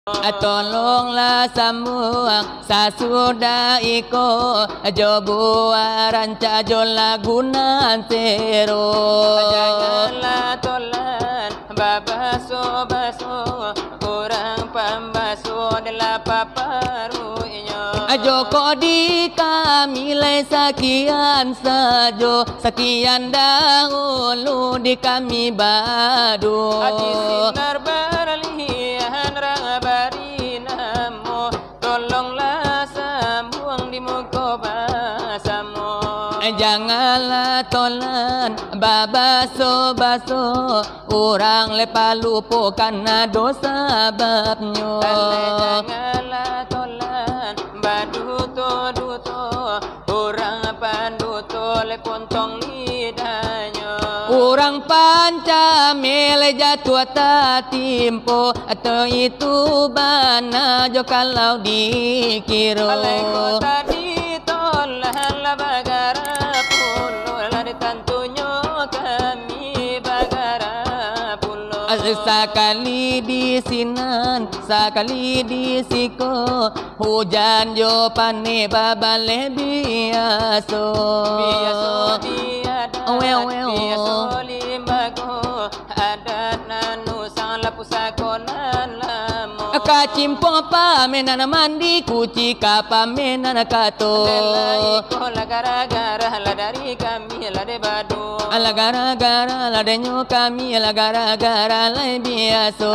Tolonglah semua sasudah iko jo buat ranca jo lagunan sero. Janganlah tolan babaso kurang pembaso adalah paparunya. Joko di kami lay sekian sajo, sekian dahulu di kami badu. Adi sinar berlian rabari namo, tolonglah sambung di muka basamu. Janganlah tolan babaso orang lepa lupa karena dosa babnya. Janganlah tolan duto orang panduto le pontong lidahnya. Orang panca mele jatuh tatimpo atau itu bana jo kalau dikira. Aleko tadi tolan la bagara pulo la ditantunya kami bagara pulo. Sekali di sinan, sekali di siko, hujan jo pane babale biaso. Biaso limbago, adat nanu sang lapusako nalamo. Kacimpo pa menana mandi, kuci kapa menana kato. Lelaiko la gara-gara la dari kami la de badu. Ala gara-gara la denyo kami, ala gara-gara la biaso.